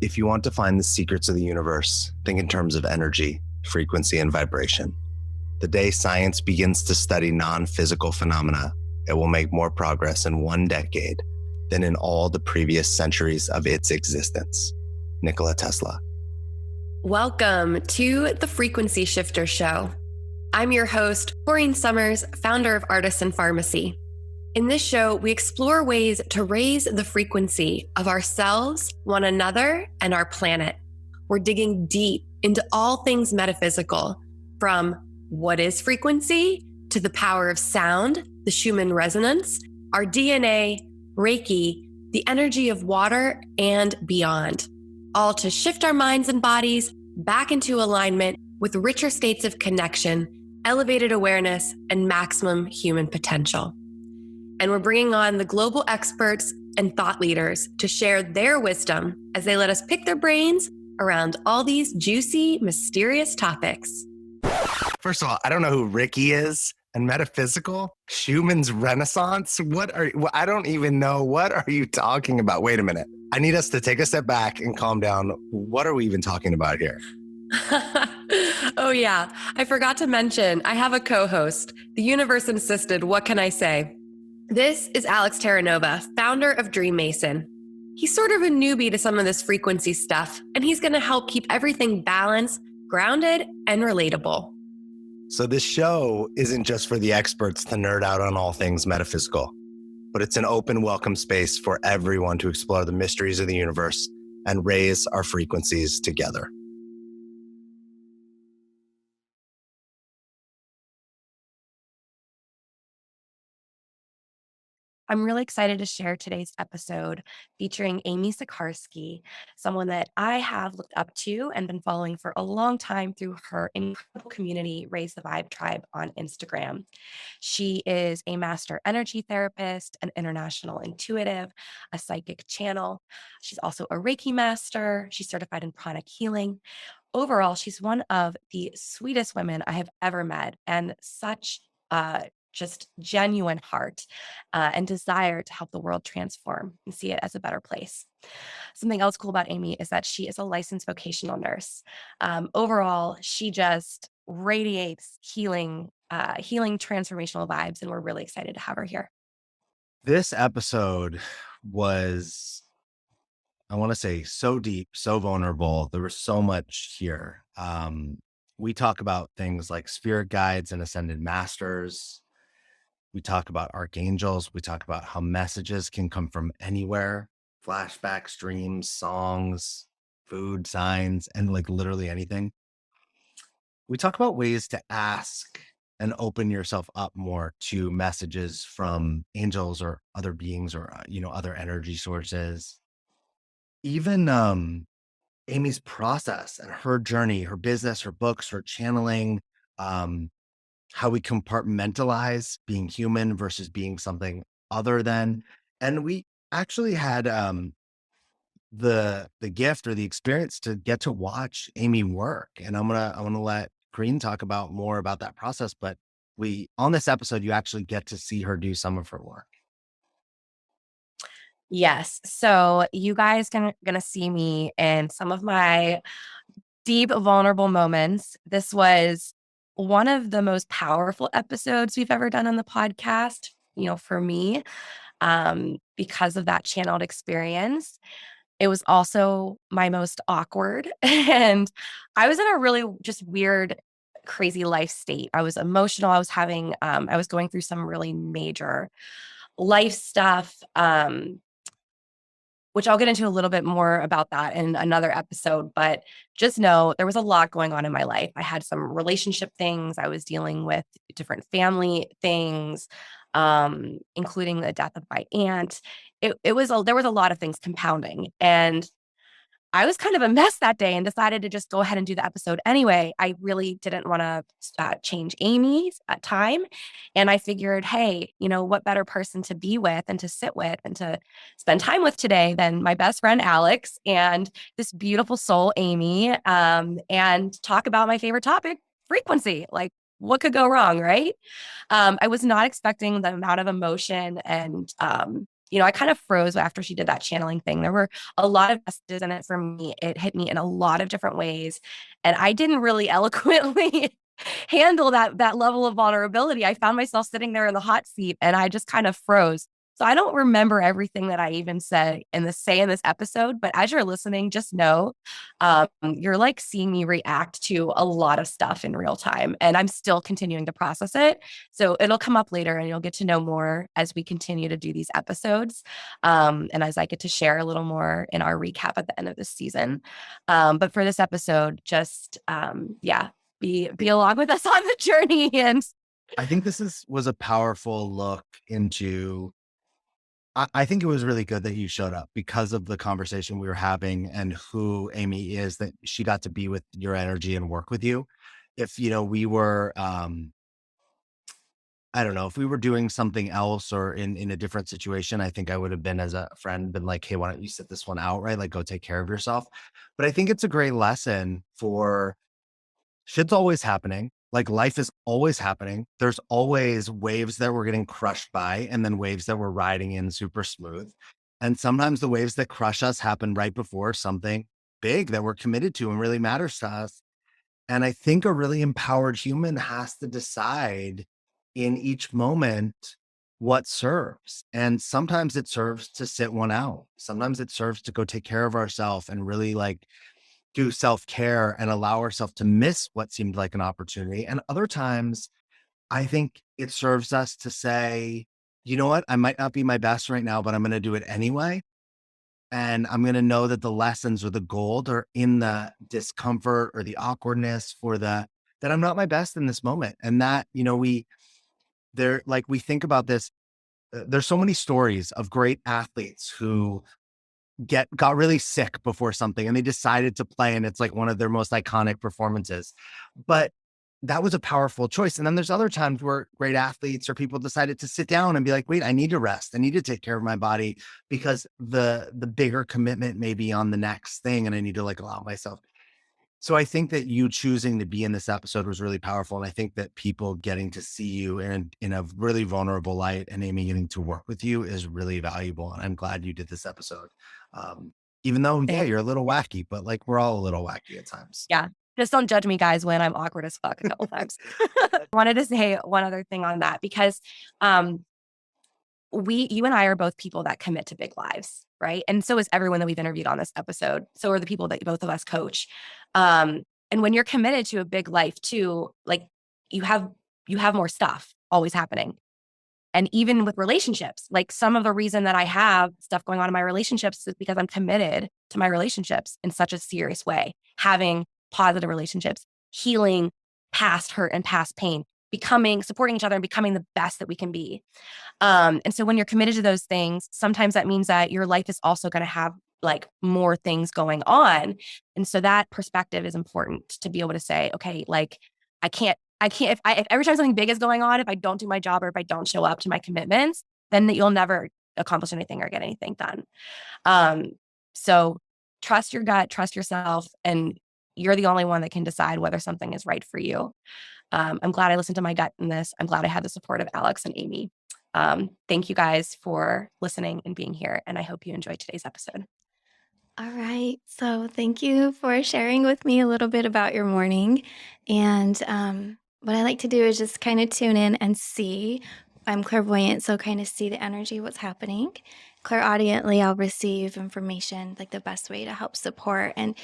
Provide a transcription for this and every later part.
If you want to find the secrets of the universe, think in terms of energy, frequency, and vibration. The day science begins to study non-physical phenomena, it will make more progress in 1 decade than in all the previous centuries of its existence. Nikola Tesla. Welcome to the Frequency Shifter Show. I'm your host, Corene Summers, founder of Artisan Farmacy. In this show, we explore ways to raise the frequency of ourselves, one another, and our planet. We're digging deep into all things metaphysical, from what is frequency to the power of sound, the Schumann resonance, our DNA, Reiki, the energy of water, and beyond. All to shift our minds and bodies back into alignment with richer states of connection, elevated awareness, and maximum human potential. And we're bringing on the global experts and thought leaders to share their wisdom as they let us pick their brains around all these juicy, mysterious topics. First of all, I don't know who Ricky is. And metaphysical? Schumann's Renaissance? I don't even know. What are you talking about? Wait a minute. I need us to take a step back and calm down. What are we even talking about here? Oh yeah, I forgot to mention, I have a co-host. The universe insisted, what can I say? This is Alex Terranova, founder of DreamMason. He's sort of a newbie to some of this frequency stuff, and he's going to help keep everything balanced, grounded, and relatable. So this show isn't just for the experts to nerd out on all things metaphysical, but it's an open, welcome space for everyone to explore the mysteries of the universe and raise our frequencies together. I'm really excited to share today's episode featuring Amy Sikarskie, someone that I have looked up to and been following for a long time through her incredible community, Raise the Vibe Tribe on Instagram. She is a master energy therapist, an international intuitive, a psychic channel. She's also a Reiki master. She's certified in pranic healing. Overall, she's one of the sweetest women I have ever met, and such just genuine heart and desire to help the world transform and see it as a better place. Something else cool about Amy is that she is a licensed vocational nurse. Overall, she just radiates healing transformational vibes, and we're really excited to have her here. This episode was, I want to say, so deep, so vulnerable. There was so much here. We talk about things like spirit guides and ascended masters. We talk about archangels. We talk about how messages can come from anywhere, flashbacks, dreams, songs, food, signs, and like literally anything. We talk about ways to ask and open yourself up more to messages from angels or other beings or, other energy sources. Even Amy's process and her journey, her business, her books, her channeling, how we compartmentalize being human versus being something other than. And we actually had the gift or the experience to get to watch Amy work. And I'm gonna let Corene talk about more about that process. But on this episode, you actually get to see her do some of her work. Yes. So you guys gonna see me in some of my deep, vulnerable moments. This was one of the most powerful episodes we've ever done on the podcast, for me, because of that channeled experience. It was also my most awkward. And I was in a really just weird, crazy life state. I was emotional. I was going through some really major life stuff, which I'll get into a little bit more about that in another episode. But just know there was a lot going on in my life. I had some relationship things. I was dealing with different family things, including the death of my aunt. There was a lot of things compounding. And I was kind of a mess that day and decided to just go ahead and do the episode anyway. I really didn't want to change Amy's time. And I figured, hey, what better person to be with and to sit with and to spend time with today than my best friend, Alex, and this beautiful soul, Amy, and talk about my favorite topic, frequency. Like, what could go wrong, right? I was not expecting the amount of emotion and I kind of froze after she did that channeling thing. There were a lot of messages in it for me. It hit me in a lot of different ways. And I didn't really eloquently handle that level of vulnerability. I found myself sitting there in the hot seat and I just kind of froze. So I don't remember everything that I even said in this episode, but as you're listening, just know you're like seeing me react to a lot of stuff in real time, and I'm still continuing to process it. So it'll come up later, and you'll get to know more as we continue to do these episodes, and as I get to share a little more in our recap at the end of this season. But for this episode, just be along with us on the journey. And I think this was a powerful look into. I think it was really good that you showed up because of the conversation we were having and who Amy is, that she got to be with your energy and work with you. If, we were, I don't know, if we were doing something else or in a different situation, I think I would have been as a friend, been like, hey, why don't you sit this one out, right? Like, go take care of yourself. But I think it's a great lesson for shit's always happening. Like, life is always happening. There's always waves that we're getting crushed by, and then waves that we're riding in super smooth. And sometimes the waves that crush us happen right before something big that we're committed to and really matters to us. And I think a really empowered human has to decide in each moment what serves. And sometimes it serves to sit one out. Sometimes it serves to go take care of ourselves and really like do self-care and allow ourselves to miss what seemed like an opportunity. And other times, I think it serves us to say, you know what, I might not be my best right now, but I'm going to do it anyway. And I'm going to know that the lessons or the gold are in the discomfort or the awkwardness that I'm not my best in this moment. And that, we think about this. There's so many stories of great athletes who got really sick before something and they decided to play, and it's like one of their most iconic performances. But that was a powerful choice. And then there's other times where great athletes or people decided to sit down and be like, wait, I need to rest. I need to take care of my body because the bigger commitment may be on the next thing, and I need to like allow myself. So I think that you choosing to be in this episode was really powerful. And I think that people getting to see you in a really vulnerable light, and Amy getting to work with you, is really valuable. And I'm glad you did this episode. Even though, yeah, you're a little wacky, but like we're all a little wacky at times. yeah, just don't judge me, guys, when I'm awkward as fuck a couple times. I wanted to say one other thing on that, because you and I are both people that commit to big lives, right? And so is everyone that we've interviewed on this episode. So are the people that both of us coach. And when you're committed to a big life too, like you have more stuff always happening. And even with relationships, like some of the reason that I have stuff going on in my relationships is because I'm committed to my relationships in such a serious way, having positive relationships, healing past hurt and past pain, supporting each other and becoming the best that we can be. And so when you're committed to those things, sometimes that means that your life is also going to have like more things going on. And so that perspective is important to be able to say, okay, like I can't, if every time something big is going on, if I don't do my job or if I don't show up to my commitments, then that you'll never accomplish anything or get anything done. So trust your gut, trust yourself, and you're the only one that can decide whether something is right for you. I'm glad I listened to my gut in this. I'm glad I had the support of Alex and Amy. Thank you guys for listening and being here, and I hope you enjoyed today's episode. All right. So thank you for sharing with me a little bit about your morning. And what I like to do is just kind of tune in and see. I'm clairvoyant, so kind of see the energy, what's happening. Clairaudiently, I'll receive information, like the best way to help support. And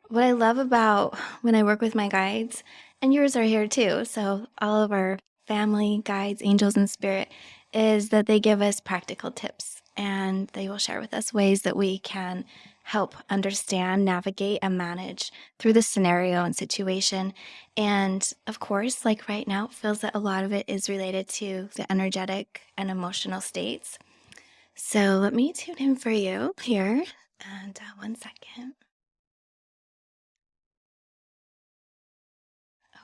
what I love about when I work with my guides, and yours are here too, so all of our family, guides, angels, and spirit, is that they give us practical tips, and they will share with us ways that we can help understand, navigate, and manage through the scenario and situation. And of course, like right now, it feels that a lot of it is related to the energetic and emotional states. So let me tune in for you here. And 1 second.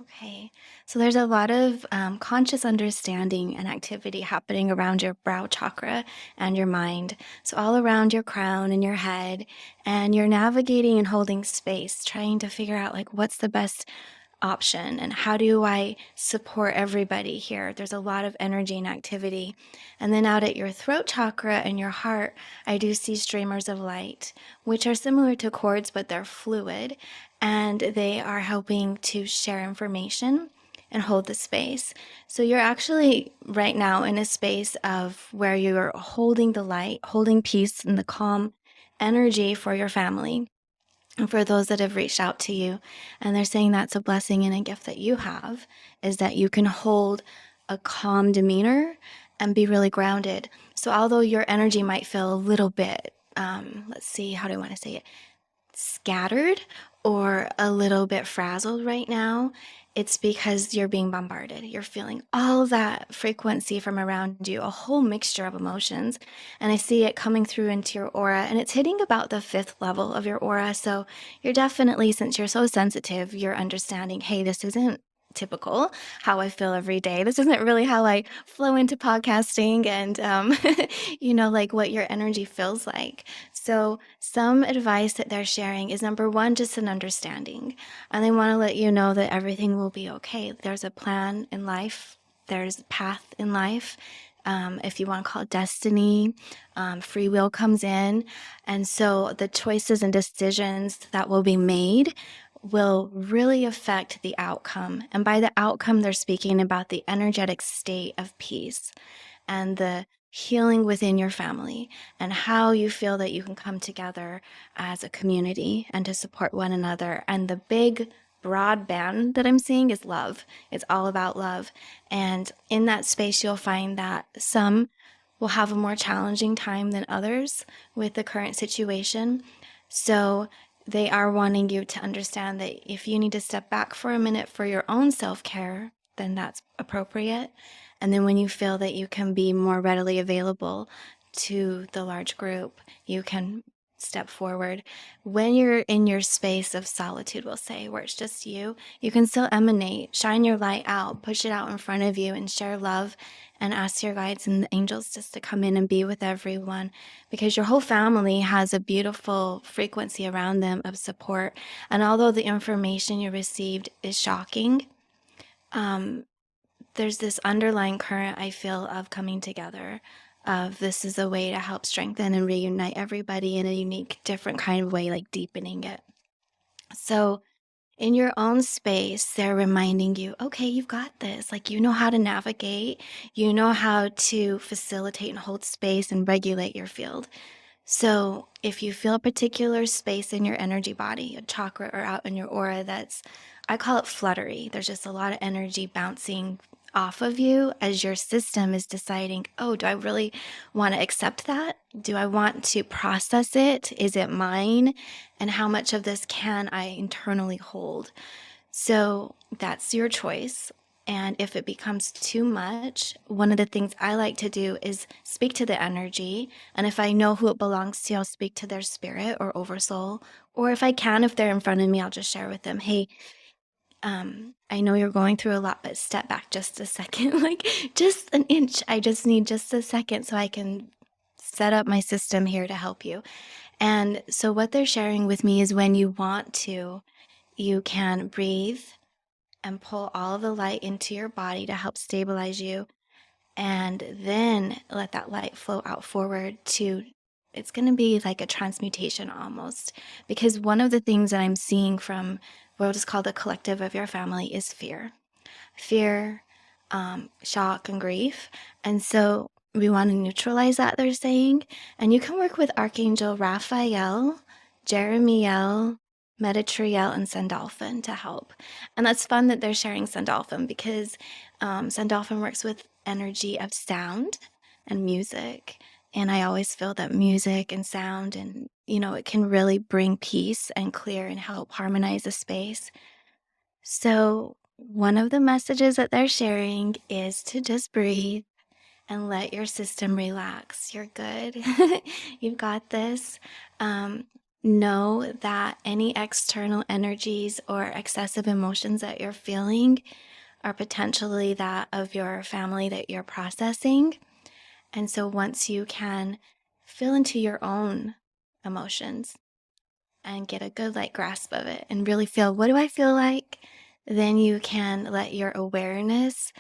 Okay, so there's a lot of conscious understanding and activity happening around your brow chakra and your mind. So all around your crown and your head, and you're navigating and holding space, trying to figure out like what's the best option, and how do I support everybody here? There's a lot of energy and activity. And then out at your throat chakra and your heart, I do see streamers of light, which are similar to cords, but they're fluid, and they are helping to share information and hold the space. So you're actually right now in a space of where you're holding the light, holding peace and the calm energy for your family and for those that have reached out to you. And they're saying that's a blessing and a gift that you have, is that you can hold a calm demeanor and be really grounded. So although your energy might feel a little bit, let's see, how do I want to say it? Scattered or a little bit frazzled right now, it's because you're being bombarded. You're feeling all that frequency from around you, a whole mixture of emotions. And I see it coming through into your aura, and it's hitting about the 5th level of your aura. So you're definitely, since you're so sensitive, you're understanding, hey, this isn't typical how I feel every day. This isn't really how I flow into podcasting and, like what your energy feels like. So some advice that they're sharing is, number one, just an understanding. And they want to let you know that everything will be okay. There's a plan in life. There's a path in life. If you want to call it destiny, free will comes in. And so the choices and decisions that will be made will really affect the outcome. And by the outcome, they're speaking about the energetic state of peace and the healing within your family and how you feel that you can come together as a community and to support one another. And the big broad band that I'm seeing is love. It's all about love. And in that space, you'll find that some will have a more challenging time than others with the current situation. So they are wanting you to understand that if you need to step back for a minute for your own self-care, then that's appropriate. And then when you feel that you can be more readily available to the large group, you can step forward. When you're in your space of solitude, we'll say, where it's just you can still emanate, shine your light out, push it out in front of you and share love, and ask your guides and the angels just to come in and be with everyone, because your whole family has a beautiful frequency around them of support. And although the information you received is shocking, there's this underlying current I feel of coming together, of this is a way to help strengthen and reunite everybody in a unique, different kind of way, like deepening it. So in your own space, they're reminding you, okay, you've got this. Like, you know how to navigate, you know how to facilitate and hold space and regulate your field. So if you feel a particular space in your energy body, a chakra or out in your aura that's, I call it fluttery. There's just a lot of energy bouncing off of you as your system is deciding, oh, do I really want to accept that? Do I want to process it? Is it mine? And how much of this can I internally hold? So that's your choice. And if it becomes too much, one of the things I like to do is speak to the energy. And if I know who it belongs to, I'll speak to their spirit or oversoul. Or if I can, if they're in front of me, I'll just share with them, hey, I know you're going through a lot, but step back just a second, like just an inch. I just need just a second so I can set up my system here to help you. And so what they're sharing with me is, when you want to, you can breathe and pull all of the light into your body to help stabilize you. And then let that light flow out forward to, it's going to be like a transmutation almost. Because one of the things that I'm seeing from what is called the collective of your family is fear, shock, and grief. And so we want to neutralize that, they're saying. And you can work with Archangel Raphael, Jeremiel, Metatriel, and Sandalphon to help. And that's fun that they're sharing Sandalphon, because Sandalphon works with energy of sound and music. And I always feel that music and sound and, it can really bring peace and clear and help harmonize a space. So one of the messages that they're sharing is to just breathe and let your system relax. You're good. You've got this. Know that any external energies or excessive emotions that you're feeling are potentially that of your family that you're processing. And so once you can feel into your own emotions and get a good grasp of it and really feel, what do I feel like? then you can let your awareness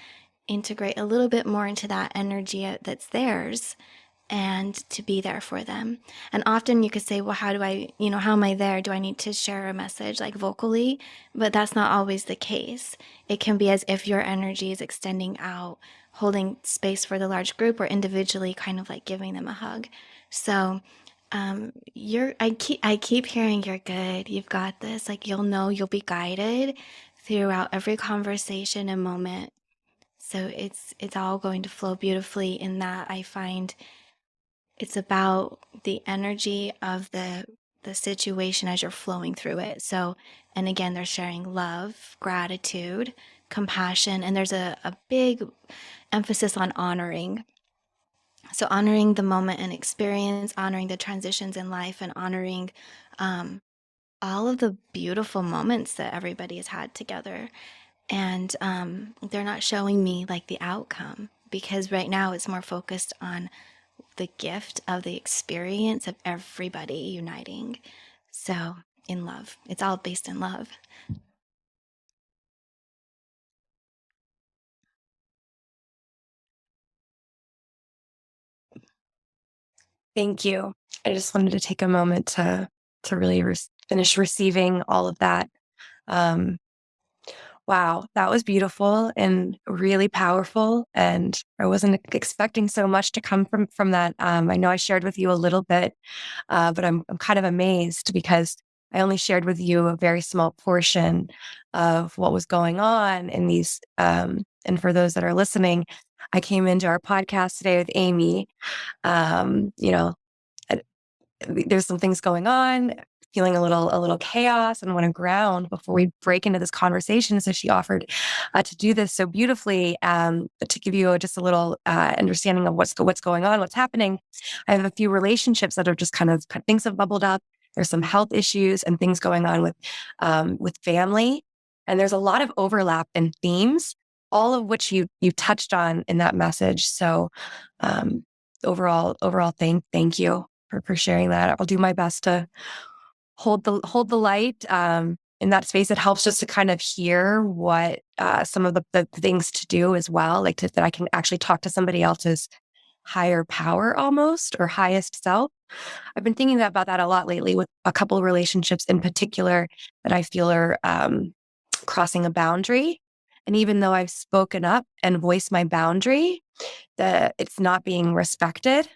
integrate a little bit more into that energy that's theirs and to be there for them. And often you could say, well, how do I, how am I there? Do I need to share a message like vocally? But that's not always the case. It can be as if your energy is extending out, holding space for the large group, or individually kind of like giving them a hug. So I keep hearing you're good. You've got this. Like, you'll be guided throughout every conversation and moment. So it's all going to flow beautifully. In that, I find it's about the energy of the situation as you're flowing through it. So, and again, they're sharing love, gratitude, compassion, and there's a big emphasis on honoring. So, honoring the moment and experience, honoring the transitions in life, and honoring all of the beautiful moments that everybody has had together. And they're not showing me like the outcome, because right now it's more focused on the gift of the experience of everybody uniting. So, in love, it's all based in love. Thank you. I just wanted to take a moment to really finish receiving all of that. Wow, that was beautiful and really powerful. And I wasn't expecting so much to come from that. I know I shared with you a little bit, but I'm kind of amazed because I only shared with you a very small portion of what was going on in these. And for those that are listening, I came into our podcast today with Amy. You know, there's some things going on, feeling a little chaos, and want to ground before we break into this conversation. So she offered to do this so beautifully, to give you just a little understanding of what's going on, what's happening. I have a few relationships that are just kind of things have bubbled up. There's some health issues and things going on with family, and there's a lot of overlap in themes, all of which you touched on in that message. So overall, thank you for sharing that. I'll do my best to hold the light in that space. It helps just to kind of hear what some of the things to do as well, like that I can actually talk to somebody else's higher power almost, or highest self. I've been thinking about that a lot lately with a couple of relationships in particular that I feel are crossing a boundary. And even though I've spoken up and voiced my boundary, that it's not being respected.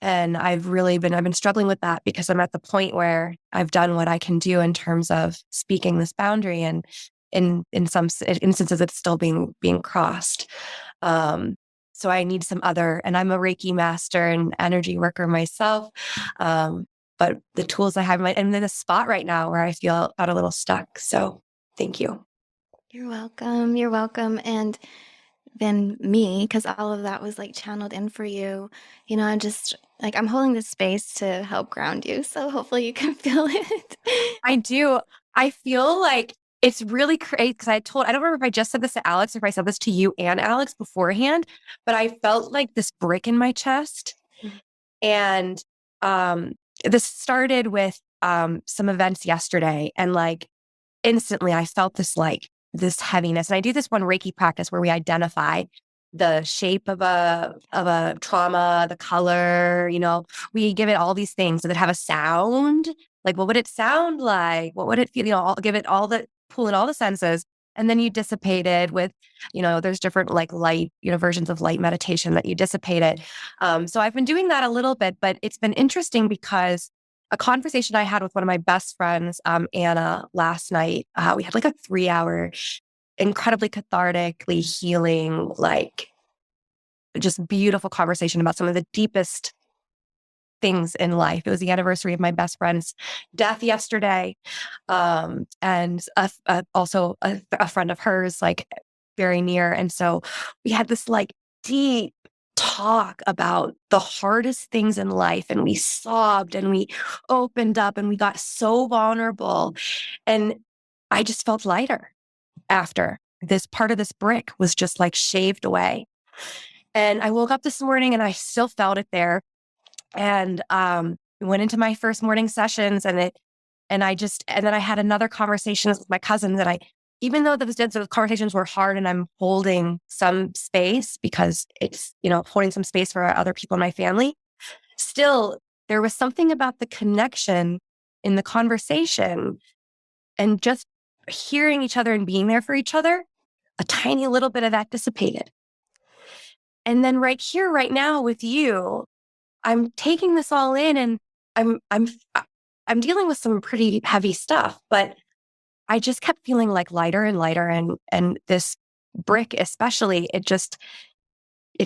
And I've been struggling with that because I'm at the point where I've done what I can do in terms of speaking this boundary, and in some instances it's still being crossed. So I need some other, and I'm a Reiki master and energy worker myself. But the tools I have, I'm in a spot right now where I feel a little stuck. So thank you. You're welcome. You're welcome. And then me, because all of that was like channeled in for you. I'm just like, I'm holding this space to help ground you. So hopefully you can feel it. I do. I feel like it's really crazy because I don't remember if I just said this to Alex or if I said this to you and Alex beforehand, but I felt like this brick in my chest. And this started with some events yesterday, and like instantly I felt this heaviness. And I do this one Reiki practice where we identify the shape of a trauma, the color, we give it all these things. Does it have a sound? Like, what would it sound like? What would it feel? Give it pull in all the senses. And then you dissipate it with, there's different like light, versions of light meditation that you dissipate it. So I've been doing that a little bit, but it's been interesting because a conversation I had with one of my best friends, Anna, last night, we had like a 3-hour, incredibly cathartically healing, like just beautiful conversation about some of the deepest things in life. It was the anniversary of my best friend's death yesterday. And also a friend of hers, like very near. And so we had this like deep talk about the hardest things in life, and we sobbed and we opened up and we got so vulnerable, and I just felt lighter after. This part of this brick was just like shaved away, and I woke up this morning and I still felt it there, and went into my first morning sessions, and then I had another conversation with my cousins, and even though those conversations were hard and I'm holding some space because it's, holding some space for other people in my family, still there was something about the connection in the conversation and just hearing each other and being there for each other. A tiny little bit of that dissipated. And then right here, right now with you, I'm taking this all in and I'm dealing with some pretty heavy stuff, but I just kept feeling like lighter and lighter. And this brick, especially, it just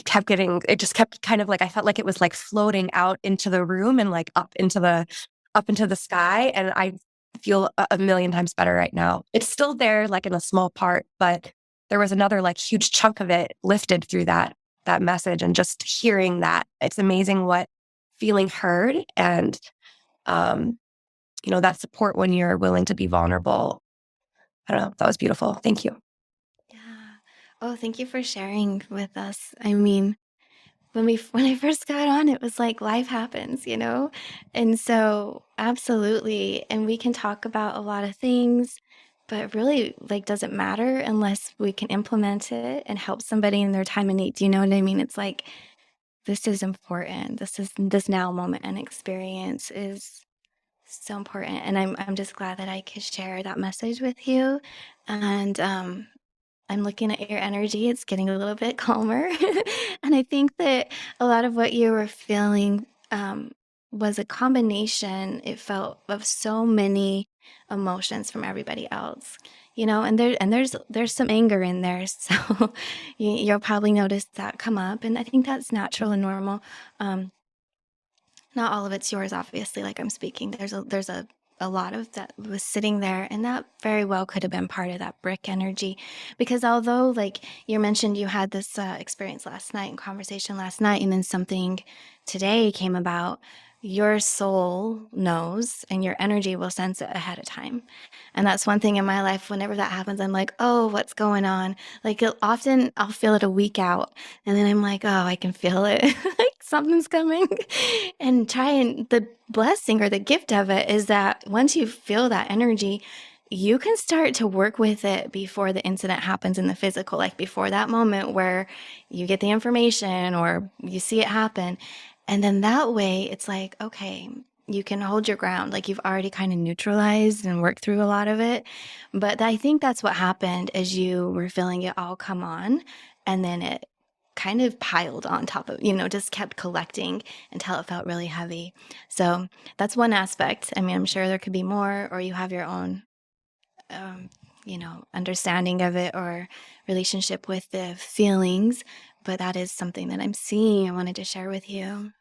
kept kind of like, I felt like it was like floating out into the room and like up into the sky. And I feel a million times better right now. It's still there, like in a small part, but there was another like huge chunk of it lifted through that message. And just hearing that, it's amazing what feeling heard and, that support when you're willing to be vulnerable. I don't know. That was beautiful. Thank you. Yeah. Oh, thank you for sharing with us. I mean, when I first got on, it was like life happens, And so absolutely. And we can talk about a lot of things, but it really like doesn't matter unless we can implement it and help somebody in their time of need. Do you know what I mean? It's like, this is important. This now moment and experience is so important. And I'm just glad that I could share that message with you. And I'm looking at your energy. It's getting a little bit calmer. And I think that a lot of what you were feeling was a combination, it felt, of so many emotions from everybody else. And there's some anger in there. So you'll probably notice that come up. And I think that's natural and normal. Not all of it's yours, obviously, like I'm speaking. There's a lot of that was sitting there, and that very well could have been part of that brick energy. Because although, like you mentioned, you had this experience last night and conversation last night, and then something today came about, your soul knows and your energy will sense it ahead of time. And that's one thing in my life. Whenever that happens, I'm like, oh, what's going on? Like often I'll feel it a week out, and then I'm like, oh, I can feel it. Like something's coming. And the blessing or the gift of it is that once you feel that energy, you can start to work with it before the incident happens in the physical, like before that moment where you get the information or you see it happen. And then that way it's like, okay, you can hold your ground. Like you've already kind of neutralized and worked through a lot of it. But I think that's what happened as you were feeling it all come on. And then it kind of piled on top of, just kept collecting until it felt really heavy. So that's one aspect. I mean, I'm sure there could be more, or you have your own, understanding of it or relationship with the feelings. But that is something that I'm seeing. I wanted to share with you.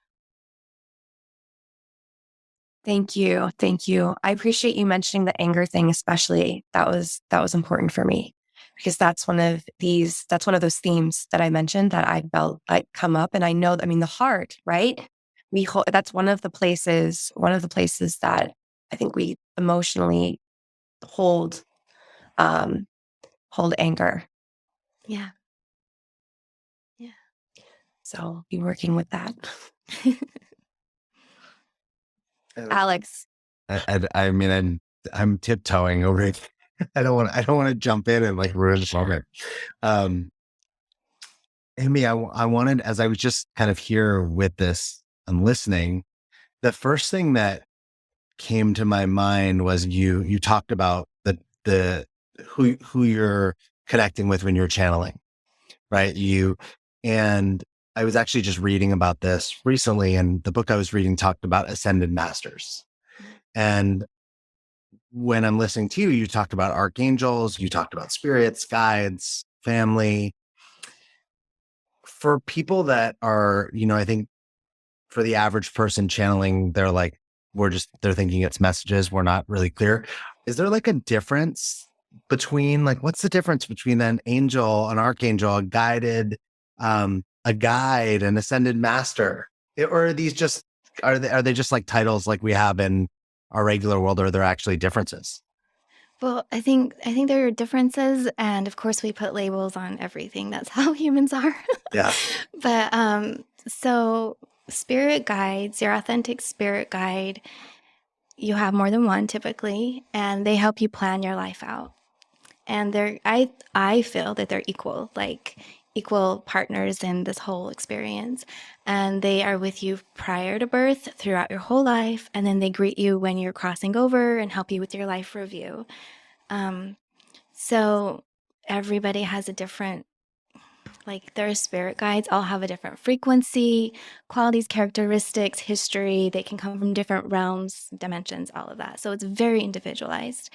Thank you. Thank you. I appreciate you mentioning the anger thing, especially. That was important for me because that's one of those themes that I mentioned that I felt like come up. And I know, the heart, right? That's one of the places that I think we emotionally hold anger. Yeah. Yeah. So be working with that. Alex. I mean, I'm tiptoeing over it. I don't want to jump in and like ruin the moment. Amy, I wanted, as I was just kind of here with this and listening, the first thing that came to my mind was you talked about the who you're connecting with when you're channeling, right? And I was actually just reading about this recently, and the book I was reading talked about ascended masters. And when I'm listening to you, you talked about archangels, you talked about spirits, guides, family. For people that are, I think for the average person channeling, they're like, they're thinking it's messages. We're not really clear. Is there like a difference between what's the difference between an angel, an archangel, a guided, a guide, an ascended master? Or are these just, are they just like titles like we have in our regular world, or are there actually differences? Well, I think there are differences, and of course we put labels on everything. That's how humans are. Yeah. But so spirit guides, your authentic spirit guide, you have more than one typically, and they help you plan your life out. and I feel that they're equal, like equal partners in this whole experience. And they are with you prior to birth, throughout your whole life, and then they greet you when you're crossing over and help you with your life review. So everybody has a different, like their spirit guides all have a different frequency, qualities, characteristics, history. They can come from different realms, dimensions, all of that. So it's very individualized.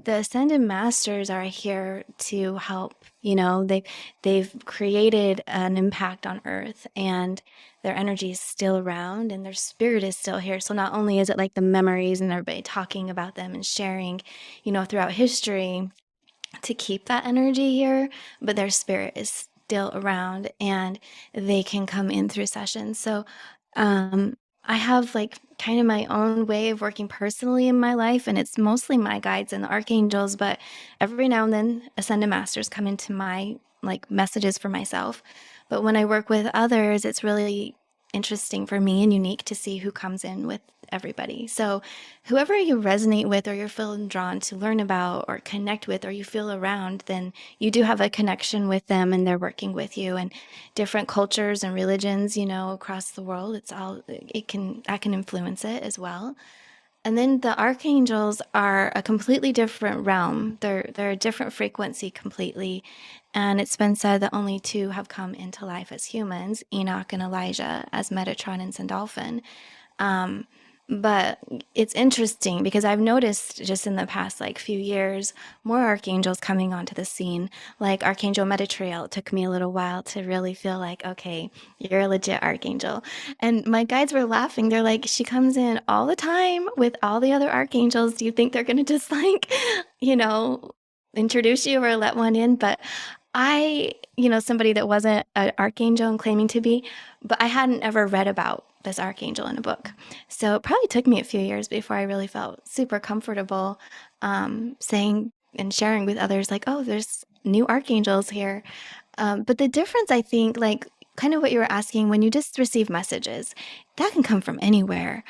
The ascended masters are here to help. They've created an impact on earth, and their energy is still around and their spirit is still here. So not only is it like the memories and everybody talking about them and sharing, throughout history to keep that energy here, but their spirit is still around and they can come in through sessions. So I have like kind of my own way of working personally in my life, and it's mostly my guides and the archangels, but every now and then ascended masters come into my like messages for myself. But when I work with others, it's really interesting for me and unique to see who comes in with everybody. So whoever you resonate with, or you're feeling drawn to learn about or connect with, or you feel around, then you do have a connection with them and they're working with you. And different cultures and religions, across the world, that can influence it as well. And then the archangels are a completely different realm. They're a different frequency completely. And it's been said that only two have come into life as humans, Enoch and Elijah, as Metatron and Sandalphon. But it's interesting because I've noticed just in the past like few years, more archangels coming onto the scene, like Archangel Metatron. It took me a little while to really feel like, okay, you're a legit archangel. And my guides were laughing. They're like, she comes in all the time with all the other archangels. Do you think they're going to just like, introduce you or let one in? But somebody that wasn't an archangel and claiming to be, but I hadn't ever read about this archangel in a book. So it probably took me a few years before I really felt super comfortable saying and sharing with others like, oh, there's new archangels here. But the difference, I think, like kind of what you were asking, when you just receive messages, that can come from anywhere.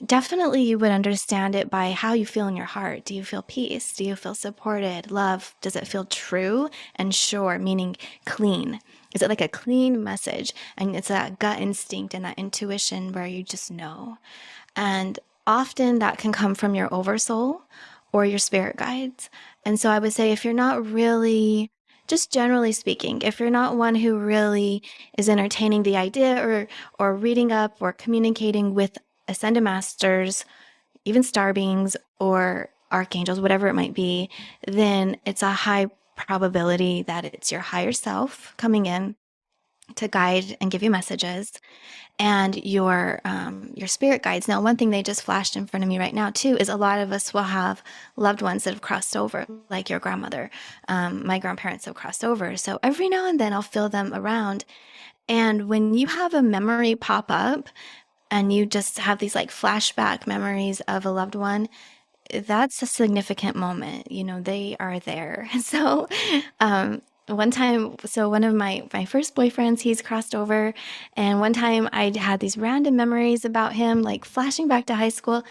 Definitely you would understand it by how you feel in your heart. Do you feel peace? Do you feel supported? Love? Does it feel true and sure, meaning clean? Is it like a clean message? And it's that gut instinct and that intuition where you just know. And often that can come from your oversoul or your spirit guides. And so I would say if you're not really, just generally speaking, if you're not one who really is entertaining the idea or reading up or communicating with ascended masters, even star beings or archangels, whatever it might be, then it's a high probability that it's your higher self coming in to guide and give you messages, and your spirit guides. Now, one thing they just flashed in front of me right now too is a lot of us will have loved ones that have crossed over, like your grandmother. My grandparents have crossed over, so every now and then I'll feel them around. And when you have a memory pop up and you just have these like flashback memories of a loved one, that's a significant moment. They are there. So one time, one of my first boyfriends, he's crossed over. And one time I had these random memories about him, like flashing back to high school.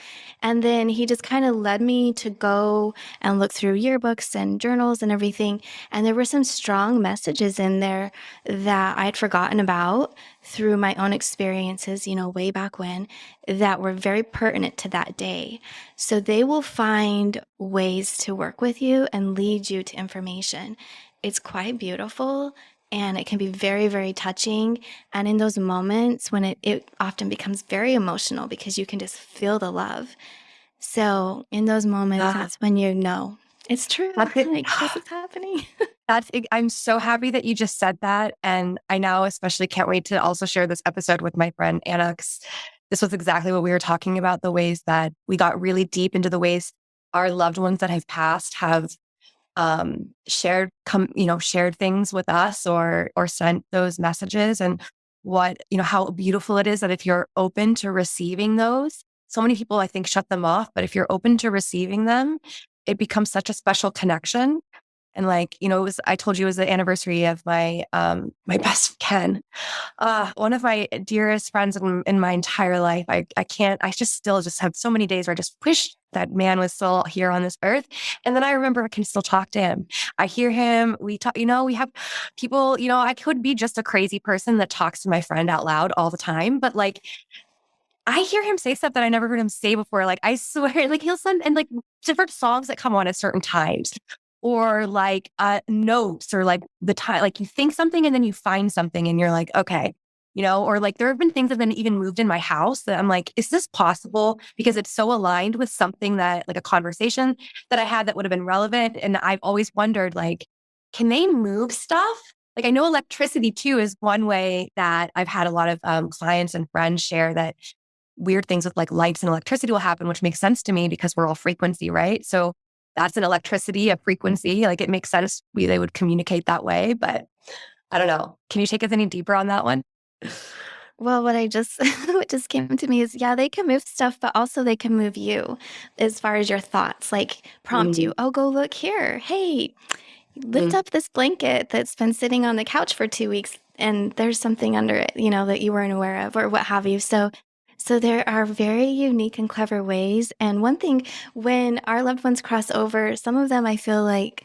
And then he just kind of led me to go and look through yearbooks and journals and everything. And there were some strong messages in there that I'd forgotten about through my own experiences, way back when, that were very pertinent to that day. So they will find ways to work with you and lead you to information. It's quite beautiful, and it can be very, very touching. And in those moments when it often becomes very emotional because you can just feel the love. So in those moments, that's when you know it's true. Like, this is happening. I'm so happy that you just said that. And I now especially can't wait to also share this episode with my friend Anna. This was exactly what we were talking about, the ways that we got really deep into the ways our loved ones that have passed have shared things with us or sent those messages, and how beautiful it is that if you're open to receiving those, so many people I think shut them off, but if you're open to receiving them, it becomes such a special connection. And like, I told you it was the anniversary of my best Ken, one of my dearest friends in my entire life. I just still just have so many days where I just wish that man was still here on this earth. And then I remember I can still talk to him. I hear him. We talk, we have people, I could be just a crazy person that talks to my friend out loud all the time, but like, I hear him say stuff that I never heard him say before. Like, I swear, like he'll send, and like different songs that come on at certain times, or like notes, or like the time, like you think something and then you find something and you're like, okay, or like there have been things that have been even moved in my house that I'm like, is this possible? Because it's so aligned with something that, like a conversation that I had that would have been relevant. And I've always wondered, like, can they move stuff? Like, I know electricity too is one way that I've had a lot of clients and friends share that weird things with like lights and electricity will happen, which makes sense to me because we're all frequency, right? So that's an electricity, a frequency. Like it makes sense they would communicate that way, but I don't know. Can you take us any deeper on that one? Well, what just came to me is, yeah, they can move stuff, but also they can move you as far as your thoughts, like prompt you, oh, go look here. Hey, lift up this blanket that's been sitting on the couch for 2 weeks and there's something under it, that you weren't aware of or what have you. So there are very unique and clever ways. And one thing, when our loved ones cross over, some of them I feel like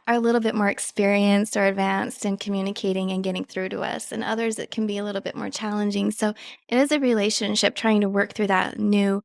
are a little bit more experienced or advanced in communicating and getting through to us. And others, it can be a little bit more challenging. So it is a relationship trying to work through that new,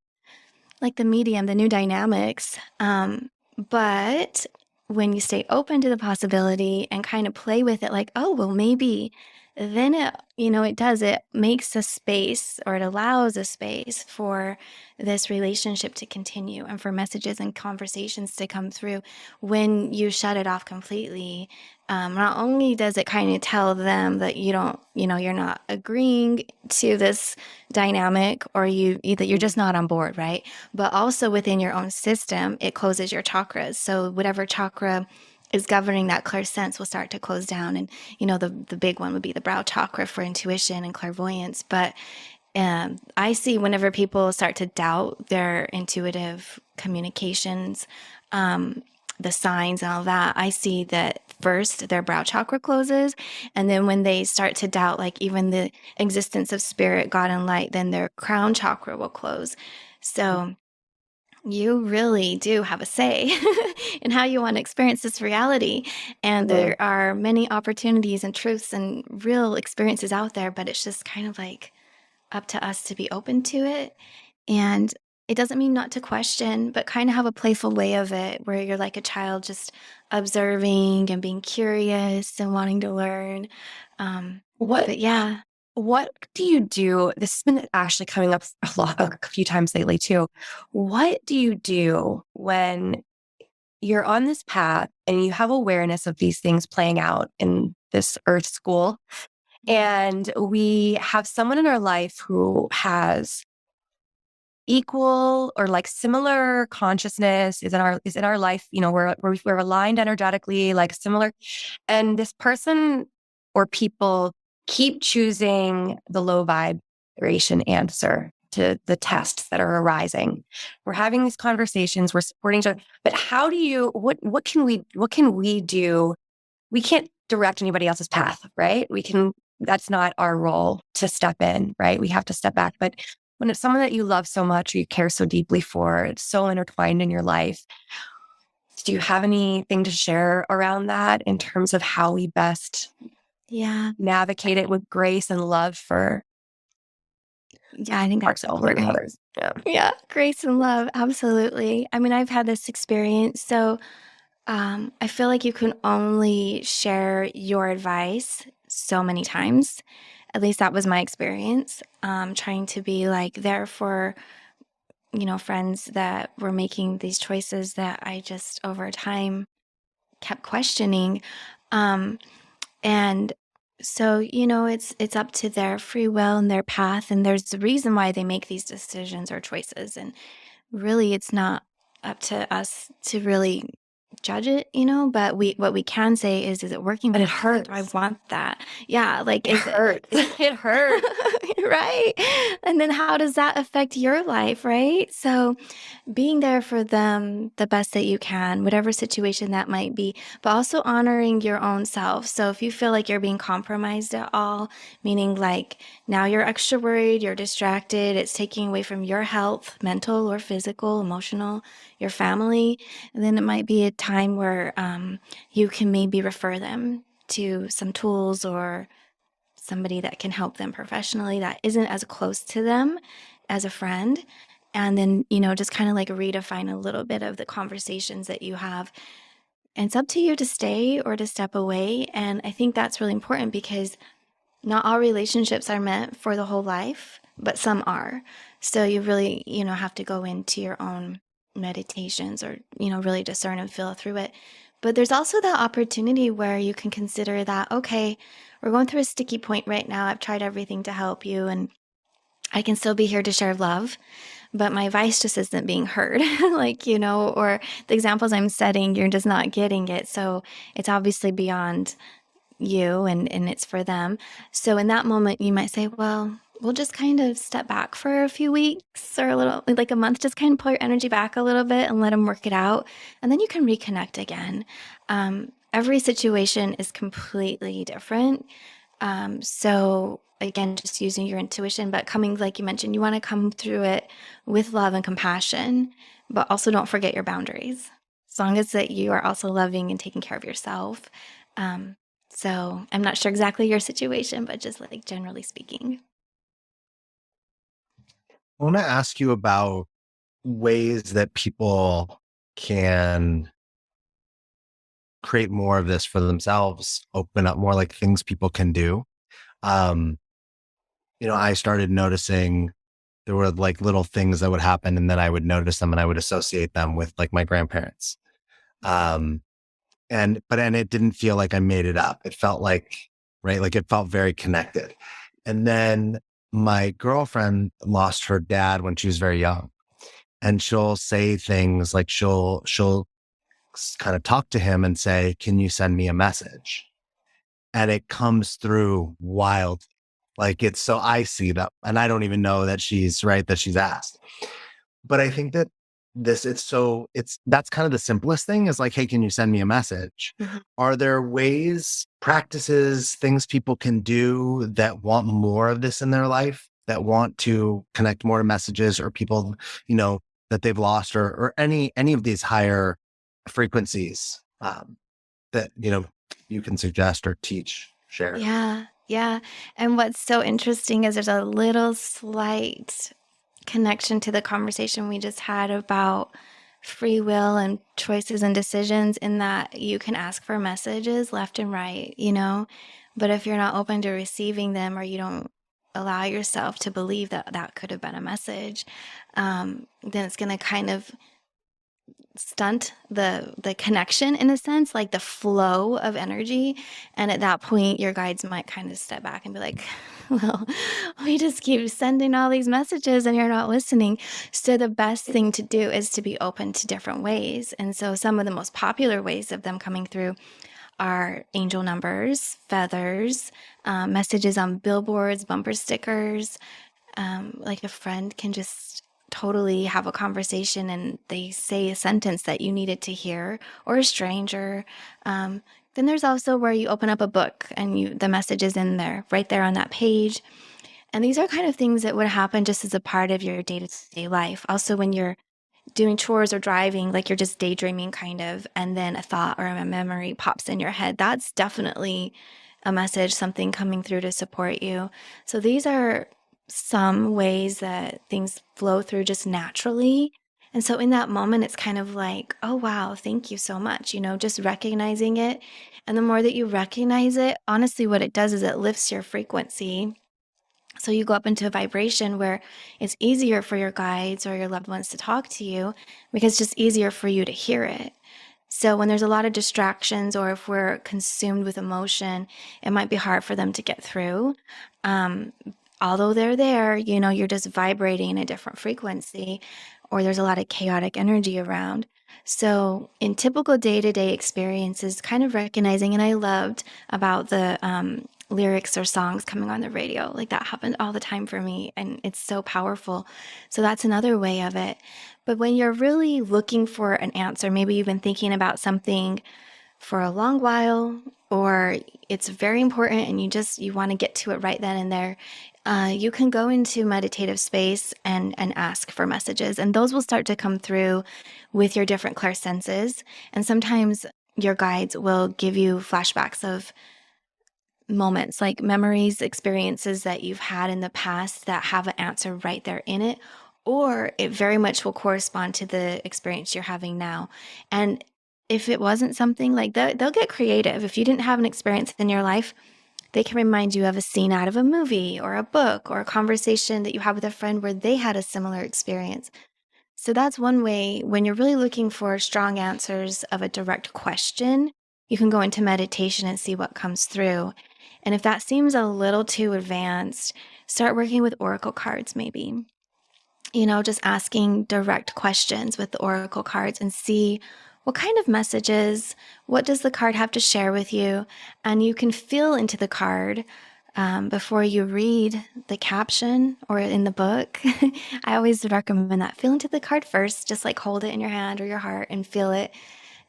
like the medium, the new dynamics. But when you stay open to the possibility and kind of play with it, like, oh, well, maybe then it makes a space, or it allows a space for this relationship to continue and for messages and conversations to come through. When you shut it off completely, not only does it kind of tell them that you're not agreeing to this dynamic, or that you're just not on board, right? But also within your own system, it closes your chakras. So whatever chakra is governing that clear sense will start to close down. And, the big one would be the brow chakra for intuition and clairvoyance. But I see whenever people start to doubt their intuitive communications, the signs and all that, I see that first their brow chakra closes. And then when they start to doubt, like even the existence of spirit, God, and light, then their crown chakra will close. So you really do have a say in how you want to experience this reality. And there are many opportunities and truths and real experiences out there, but it's just kind of like up to us to be open to it. And it doesn't mean not to question, but kind of have a playful way of it where you're like a child, just observing and being curious and wanting to learn. But yeah. What do you do? This has been actually coming up a few times lately too. What do you do when you're on this path and you have awareness of these things playing out in this earth school, and we have someone in our life who has equal or like similar consciousness is in our life, we're aligned energetically, like similar, and this person or people keep choosing the low vibration answer to the tests that are arising. We're having these conversations, we're supporting each other, but what can we do? We can't direct anybody else's path, right? That's not our role to step in, right? We have to step back. But when it's someone that you love so much, or you care so deeply for, it's so intertwined in your life, do you have anything to share around that in terms of how we best navigate it with grace and love for I think that's ourselves and others? Yeah, grace and love, absolutely. I mean, I've had this experience, so I feel like you can only share your advice so many times. At least that was my experience. Trying to be like there for friends that were making these choices that I just over time kept questioning. And so, it's up to their free will and their path. And there's a reason why they make these decisions or choices. And really, it's not up to us to really judge it, but what we can say is it working? But it for me? Do I hurts. want that? Yeah, like, It hurts. It hurts. right? And then how does that affect your life, right? So being there for them the best that you can, whatever situation that might be, but also honoring your own self. So if you feel like you're being compromised at all, meaning like now you're extra worried, you're distracted, it's taking away from your health, mental or physical, emotional, your family, then it might be a time where you can maybe refer them to some tools or somebody that can help them professionally that isn't as close to them as a friend. And then, just kind of like redefine a little bit of the conversations that you have. And it's up to you to stay or to step away. And I think that's really important because not all relationships are meant for the whole life, but some are. So you really, have to go into your own meditations or, really discern and feel through it. But there's also that opportunity where you can consider that, okay, we're going through a sticky point right now. I've tried everything to help you and I can still be here to share love, but my advice just isn't being heard. Or the examples I'm setting, you're just not getting it. So it's obviously beyond you and it's for them. So in that moment, you might say, well, we'll just kind of step back for a few weeks or a little, like a month, just kind of pull your energy back a little bit and let them work it out. And then you can reconnect again. Every situation is completely different. So again, just using your intuition, but coming, like you mentioned, you want to come through it with love and compassion, but also don't forget your boundaries. As long as that you are also loving and taking care of yourself. So I'm not sure exactly your situation, but just like generally speaking. I want to ask you about ways that people can create more of this for themselves, open up more, like things people can do. I started noticing there were like little things that would happen and then I would notice them and I would associate them with like my grandparents. And it didn't feel like I made it up. It felt like, right, like it felt very connected. And then my girlfriend lost her dad when she was very young. And she'll say things like she'll kind of talk to him and say, "Can you send me a message?" And it comes through wild. Like it's so I see that and I don't even know that she's right that she's asked. But I think that that's kind of the simplest thing is like, hey, can you send me a message? Mhm. Are there ways, practices, things people can do that want more of this in their life, that want to connect more to messages or people, that they've lost or any of these higher frequencies that, you can suggest or teach, share? Yeah. Yeah. And what's so interesting is there's a little slight connection to the conversation we just had about free will and choices and decisions in that you can ask for messages left and right, but if you're not open to receiving them or you don't allow yourself to believe that that could have been a message, then it's going to kind of stunt the connection in a sense, like the flow of energy. And at that point, your guides might kind of step back and be like, well, we just keep sending all these messages and you're not listening. So the best thing to do is to be open to different ways. And so some of the most popular ways of them coming through are angel numbers, feathers, messages on billboards, bumper stickers. Like a friend can just totally have a conversation and they say a sentence that you needed to hear, or a stranger. Then there's also where you open up a book and the message is in there, right there on that page. And these are kind of things that would happen just as a part of your day-to-day life. Also, when you're doing chores or driving, like you're just daydreaming kind of, and then a thought or a memory pops in your head, that's definitely a message, something coming through to support you. So these are some ways that things flow through just naturally. And so in that moment, it's kind of like, oh, wow, thank you so much, just recognizing it. And the more that you recognize it, honestly, what it does is it lifts your frequency. So you go up into a vibration where it's easier for your guides or your loved ones to talk to you because it's just easier for you to hear it. So when there's a lot of distractions or if we're consumed with emotion, it might be hard for them to get through. Although they're there, you're just vibrating a different frequency or there's a lot of chaotic energy around. So in typical day-to-day experiences, kind of recognizing, and I loved about the lyrics or songs coming on the radio. Like that happened all the time for me, and it's so powerful. So that's another way of it. But when you're really looking for an answer, maybe you've been thinking about something for a long while, or it's very important and you want to get to it right then and there, you can go into meditative space and ask for messages, and those will start to come through with your different clairsenses. And sometimes your guides will give you flashbacks of moments, like memories, experiences that you've had in the past that have an answer right there in it, or it very much will correspond to the experience you're having now. And if it wasn't something like that, they'll get creative. If you didn't have an experience in your life, they can remind you of a scene out of a movie or a book or a conversation that you had with a friend where they had a similar experience. So that's one way. When you're really looking for strong answers of a direct question, you can go into meditation and see what comes through. And if that seems a little too advanced, start working with oracle cards maybe. Just asking direct questions with the oracle cards and see what kind of messages, what does the card have to share with you? And you can feel into the card before you read the caption or in the book. I always recommend that. Feel into the card first, just like hold it in your hand or your heart and feel it.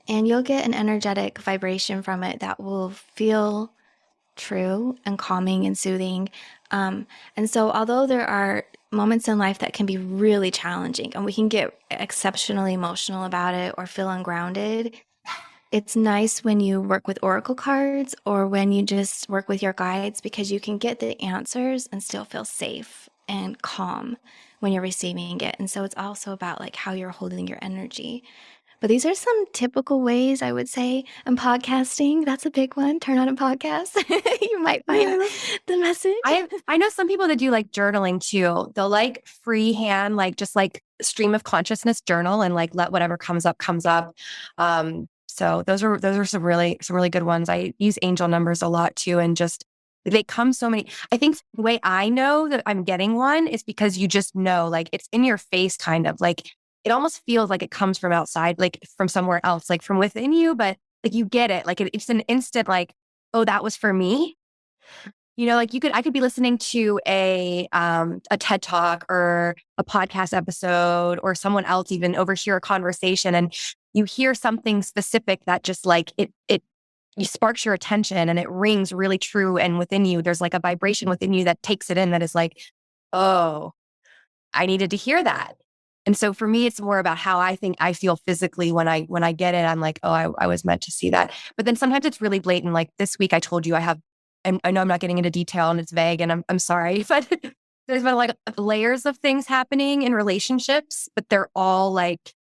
And you'll get an energetic vibration from it that will feel true and calming and soothing. And so although there are moments in life that can be really challenging and we can get exceptionally emotional about it or feel ungrounded, it's nice when you work with oracle cards or when you just work with your guides, because you can get the answers and still feel safe and calm when you're receiving it. And so it's also about like how you're holding your energy. But these are some typical ways, I would say, in podcasting. That's a big one. Turn on a podcast. You might find the message. I know some people that do like journaling too. They'll like freehand, like just like stream of consciousness journal and like let whatever comes up comes up. So those are some really good ones. I use angel numbers a lot too, and just they come so many. I think the way I know that I'm getting one is because you just know, like it's in your face, kind of like it almost feels like it comes from outside, like from somewhere else, like from within you, but like you get it. Like it's an instant, like, oh, that was for me. Like I could be listening to a TED Talk or a podcast episode or someone else even overhear a conversation, and you hear something specific that just like it you sparks your attention and it rings really true. And within you, there's like a vibration within you that takes it in that is like, oh, I needed to hear that. And so for me, it's more about how I think I feel physically when I get it. I'm like, oh, I was meant to see that. But then sometimes it's really blatant. Like this week, I told you and I know I'm not getting into detail and it's vague, and I'm sorry, but there's been like layers of things happening in relationships, but they're all like,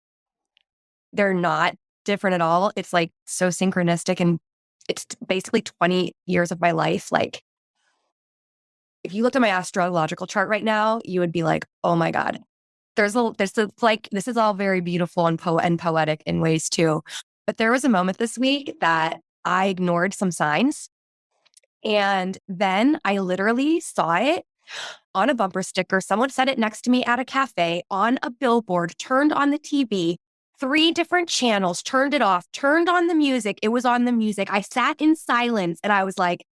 they're not different at all. It's like so synchronistic, and it's basically 20 years of my life. Like if you looked at my astrological chart right now, you would be like, oh my God. There's like, this is all very beautiful and poetic in ways too. But there was a moment this week that I ignored some signs. And then I literally saw it on a bumper sticker. Someone said it next to me at a cafe, on a billboard, turned on the TV, 3 different channels, turned it off, turned on the music. It was on the music. I sat in silence and I was like,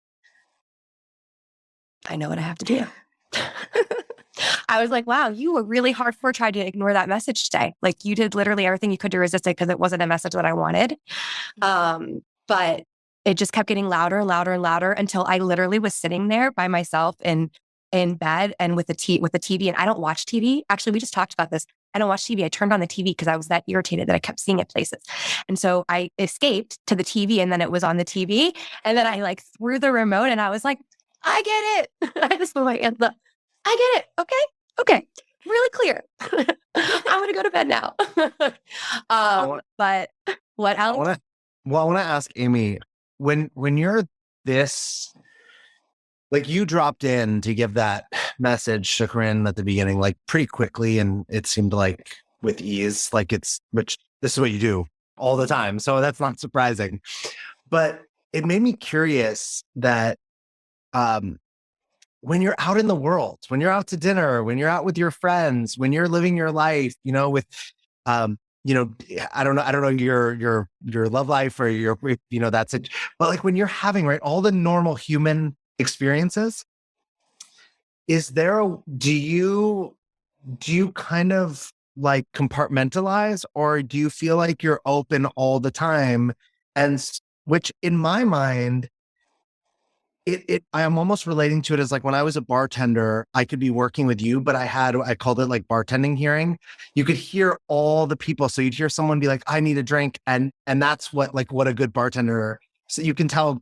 I know what I have to do. I was like, wow, you were really hardcore trying to ignore that message today. Like you did literally everything you could to resist it because it wasn't a message that I wanted. But it just kept getting louder and louder and louder until I literally was sitting there by myself in bed and with the TV. And I don't watch TV. Actually, we just talked about this. I don't watch TV. I turned on the TV because I was that irritated that I kept seeing it places. And so I escaped to the TV, and then it was on the TV. And then I like threw the remote and I was like, I get it. I just put my hands up. I get it. Okay. Really clear. I'm going to go to bed now. But what else? I want to ask Amy, when you're this, like you dropped in to give that message to Corene at the beginning, like pretty quickly, and it seemed like with ease, like which this is what you do all the time. So that's not surprising, but it made me curious that, when you're out in the world, when you're out to dinner, when you're out with your friends, when you're living your life, with I don't know your love life or that's it. But like when you're having, right, all the normal human experiences, do you kind of like compartmentalize, or do you feel like you're open all the time? Which in my mind, I am almost relating to it as like when I was a bartender, I could be working with you, but I called it like bartending hearing. You could hear all the people. So you'd hear someone be like, I need a drink. And that's what a good bartender. So you can tell.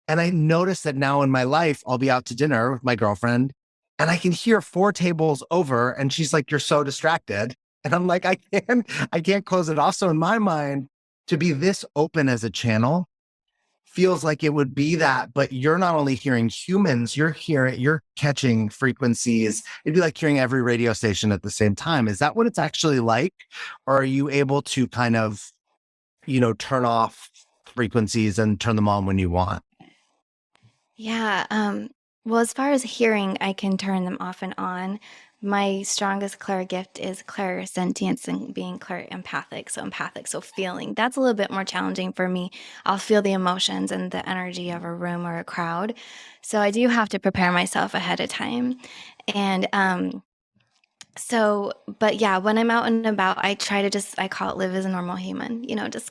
And I noticed that now in my life, I'll be out to dinner with my girlfriend and I can hear 4 tables over and she's like, you're so distracted. And I'm like, I can't close it off. So in my mind, to be this open as a channel feels like it would be that, but you're not only hearing humans, you're catching frequencies. It'd be like hearing every radio station at the same time. Is that what it's actually like? Or are you able to kind of, turn off frequencies and turn them on when you want? Yeah. Well, as far as hearing, I can turn them off and on. My strongest clair gift is clairsentience and being empathic. So feeling. That's a little bit more challenging for me. I'll feel the emotions and the energy of a room or a crowd. So I do have to prepare myself ahead of time. And but yeah, when I'm out and about, I try to I call it live as a normal human, just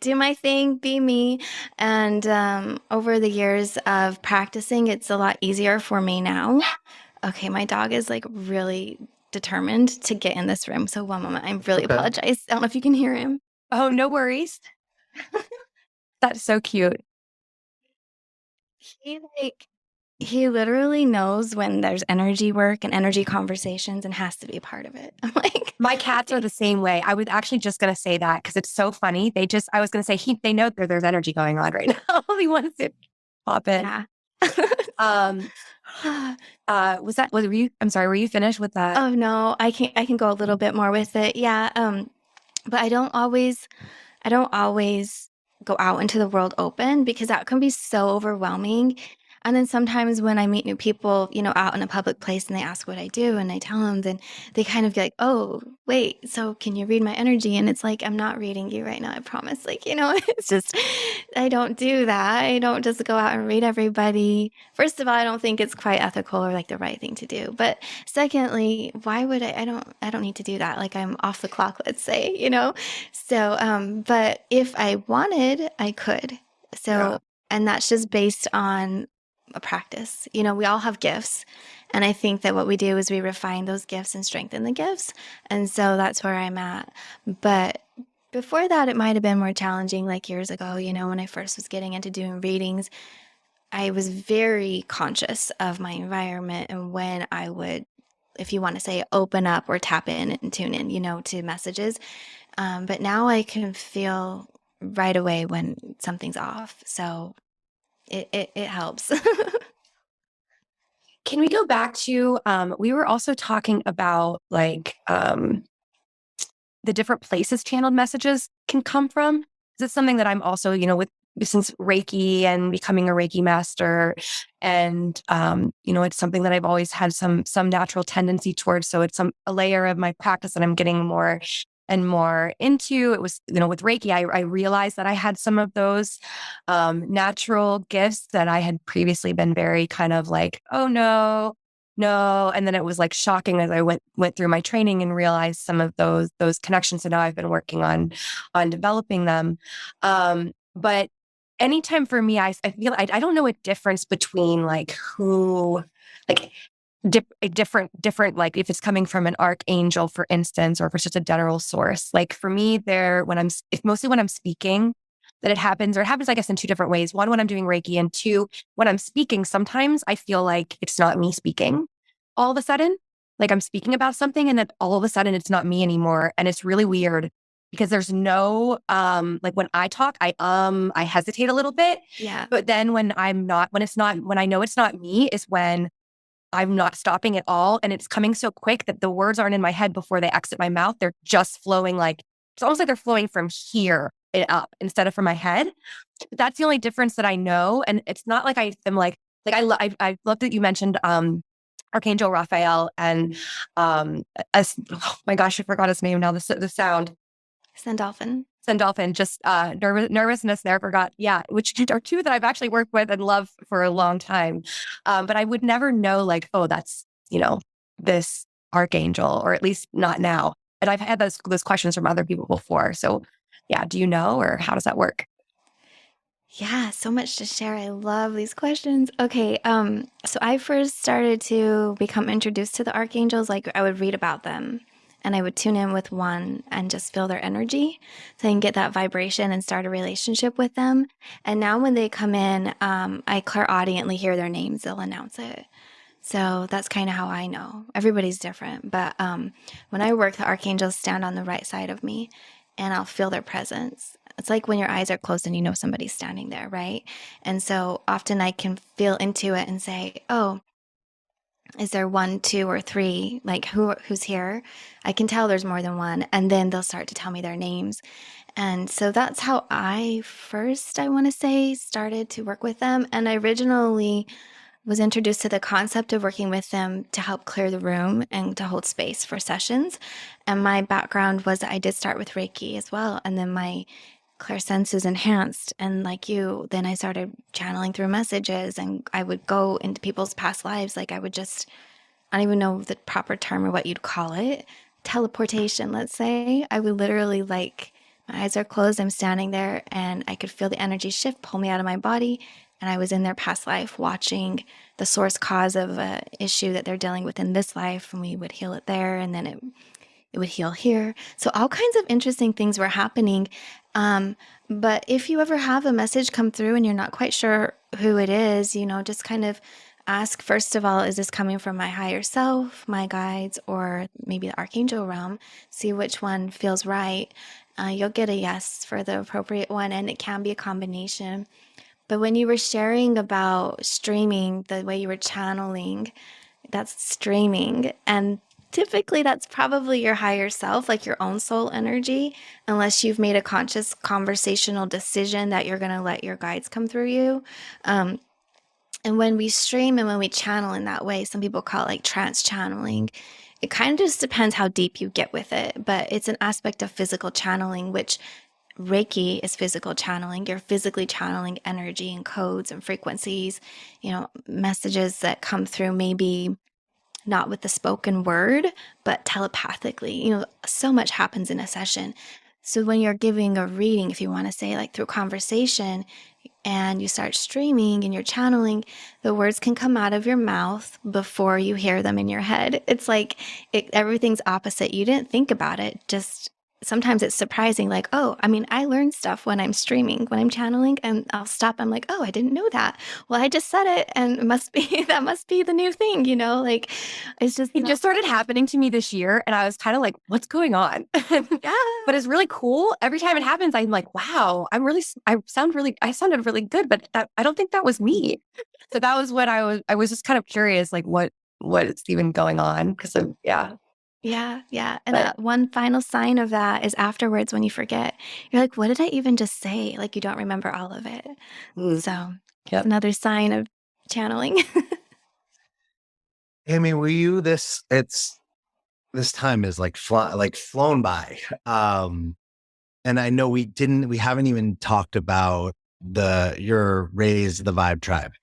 do my thing, be me. And over the years of practicing, it's a lot easier for me now. Okay, my dog is like really determined to get in this room. So one moment, I really apologize. I don't know if you can hear him. Oh, no worries. That's so cute. He literally knows when there's energy work and energy conversations and has to be a part of it. I'm like, my cats are the same way. I was actually just going to say that because it's so funny. I was going to say they know there's energy going on right now. He wants to pop in. Yeah. Were you finished with that? Oh no, I can go a little bit more with it. Yeah. But I don't always go out into the world open because that can be so overwhelming. And then sometimes when I meet new people, out in a public place and they ask what I do and I tell them, then they kind of be like, oh, wait, so can you read my energy? And it's like, I'm not reading you right now, I promise. Like, it's just, I don't do that. I don't just go out and read everybody. First of all, I don't think it's quite ethical or like the right thing to do. But secondly, why would I don't need to do that. Like I'm off the clock, let's say, So, but if I wanted, I could. So, yeah. And that's just based on a practice. We all have gifts. And I think that what we do is we refine those gifts and strengthen the gifts. And so that's where I'm at. But before that, it might have been more challenging, like years ago, when I first was getting into doing readings, I was very conscious of my environment and when I would, if you want to say, open up or tap in and tune in, to messages. But now I can feel right away when something's off. So it helps. Can we go back to, we were also talking about like the different places channeled messages can come from. Is it something that I'm also, since Reiki and becoming a Reiki master and, it's something that I've always had some natural tendency towards. So it's a layer of my practice that I'm getting more and more into. It was, with Reiki, I realized that I had some of those natural gifts that I had previously been very kind of like, oh no. And then it was like shocking as I went through my training and realized some of those connections. So now I've been working on developing them. But anytime for me, I feel I don't know a difference between like who, like different, like if it's coming from an archangel, for instance, or if it's just a general source. Like for me, it's mostly when I'm speaking that it happens, or it happens, I guess, in 2 different ways. 1, when I'm doing Reiki, and 2, when I'm speaking, sometimes I feel like it's not me speaking all of a sudden. Like I'm speaking about something and then all of a sudden it's not me anymore. And it's really weird because there's no, like when I talk, I hesitate a little bit. Yeah. But then when I know it's not me is when I'm not stopping at all. And it's coming so quick that the words aren't in my head before they exit my mouth. They're just flowing it's almost like they're flowing from here and up instead of from my head. But that's the only difference that I know. And it's not like I am I love that you mentioned Archangel Raphael and oh my gosh, I forgot his name now, the sound. Sandalphon. Sandalphon, just nervousness there, forgot. Yeah, which are two that I've actually worked with and loved for a long time. But I would never know like, oh, that's, this archangel, or at least not now. And I've had those questions from other people before. So yeah, do you know, or how does that work? Yeah, so much to share. I love these questions. Okay, so I first started to become introduced to the archangels, like I would read about them and I would tune in with one and just feel their energy so I can get that vibration and start a relationship with them. And now when they come in, I clairaudiently hear their names, they'll announce it. So that's kind of how I know. Everybody's different, but when I work, the archangels stand on the right side of me and I'll feel their presence. It's like when your eyes are closed and you know somebody's standing there, right? And so often I can feel into it and say, oh, is there one, two, or three? Like who's here? I can tell there's more than one. And then they'll start to tell me their names. And so that's how I first, I want to say, started to work with them. And I originally was introduced to the concept of working with them to help clear the room and to hold space for sessions. And my background was I did start with Reiki as well. And then my clairsense is enhanced. And like you, then I started channeling through messages and I would go into people's past lives. Like I would just, I don't even know the proper term or what you'd call it. Teleportation, let's say. I would literally like, my eyes are closed, I'm standing there and I could feel the energy shift, pull me out of my body. And I was in their past life watching the source cause of an issue that they're dealing with in this life. And we would heal it there and then it would heal here. So all kinds of interesting things were happening. But if you ever have a message come through and you're not quite sure who it is, just kind of ask, first of all, is this coming from my higher self, my guides, or maybe the archangel realm? See which one feels right. You'll get a yes for the appropriate one, and it can be a combination. But when you were sharing about streaming, the way you were channeling, that's streaming. And typically that's probably your higher self, like your own soul energy, unless you've made a conscious conversational decision that you're going to let your guides come through you. And when we stream and when we channel in that way, some people call it like trance channeling. It kind of just depends how deep you get with it, but it's an aspect of physical channeling, which Reiki is physical channeling. You're physically channeling energy and codes and frequencies, messages that come through maybe not with the spoken word, but telepathically. So much happens in a session. So when you're giving a reading, if you want to say like through conversation, and you start streaming and you're channeling, the words can come out of your mouth before you hear them in your head. It's like everything's opposite. You didn't think about it. Just sometimes it's surprising, like, oh, I learn stuff when I'm streaming, when I'm channeling, and I'll stop. I'm like, oh, I didn't know that. Well, I just said it, and that must be the new thing, like it's just. It just started happening to me this year, and I was kind of like, what's going on? Yeah. But it's really cool. Every time it happens, I'm like, wow, I sounded really good, but I don't think that was me. So that was what I was just kind of curious, like what is even going on? Because yeah. Yeah. And one final sign of that is afterwards when you forget. You're like, what did I even just say? Like you don't remember all of it. So it's another sign of channeling. Amy, were you this time is like flown by. And I know we haven't even talked about your Raise the Vibe tribe.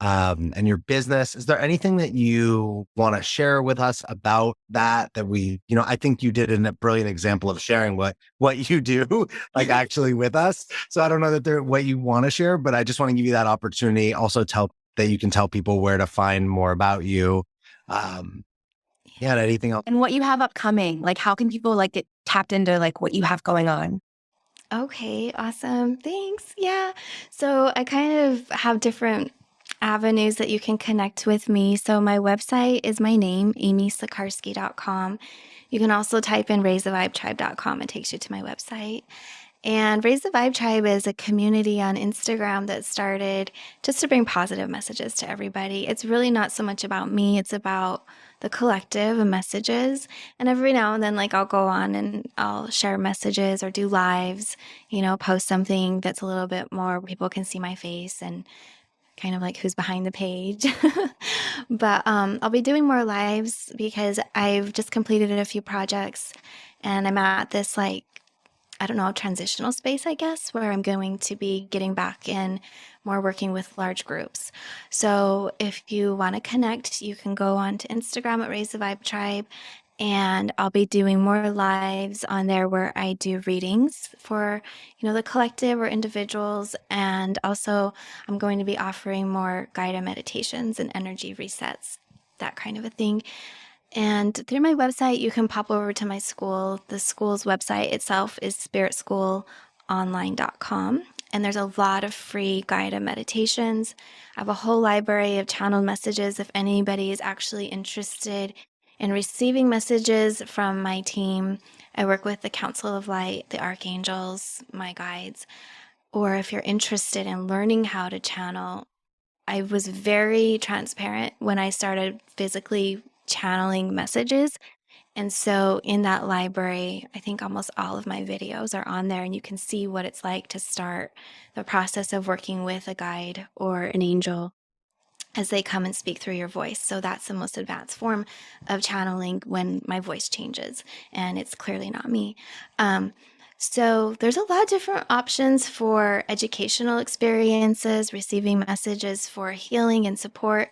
And your business. Is there anything that you want to share with us about that we, I think you did a brilliant example of sharing what you do, like actually with us. So I don't know that what you want to share, but I just want to give you that opportunity. Also that you can tell people where to find more about you. Anything else? And what you have upcoming, like how can people like get tapped into like what you have going on? Okay, awesome. Thanks. Yeah. So I kind of have different avenues that you can connect with me. So my website is my name, amysikarskie.com. You can also type in raisethevibetribe.com. It takes you to my website. And Raise the Vibe Tribe is a community on Instagram that started just to bring positive messages to everybody. It's really not so much about me. It's about the collective of messages. And every now and then, like I'll go on and I'll share messages or do lives, post something that's a little bit more where people can see my face and kind of like who's behind the page. But I'll be doing more lives because I've just completed a few projects and I'm at this like I don't know, transitional space, I guess, where I'm going to be getting back in more working with large groups. So if you want to connect, you can go on to Instagram at Raise the Vibe Tribe, and I'll be doing more lives on there where I do readings for, the collective or individuals. And also I'm going to be offering more guided meditations and energy resets, that kind of a thing. And through my website, you can pop over to my school. The school's website itself is spiritschoolonline.com. And there's a lot of free guided meditations. I have a whole library of channeled messages if anybody is actually interested in receiving messages from my team. I work with the Council of Light, the Archangels, my guides. Or if you're interested in learning how to channel, I was very transparent when I started physically channeling messages. And so in that library, I think almost all of my videos are on there, and you can see what it's like to start the process of working with a guide or an angel as they come and speak through your voice. So that's the most advanced form of channeling, when my voice changes and it's clearly not me. So there's a lot of different options for educational experiences, receiving messages for healing and support.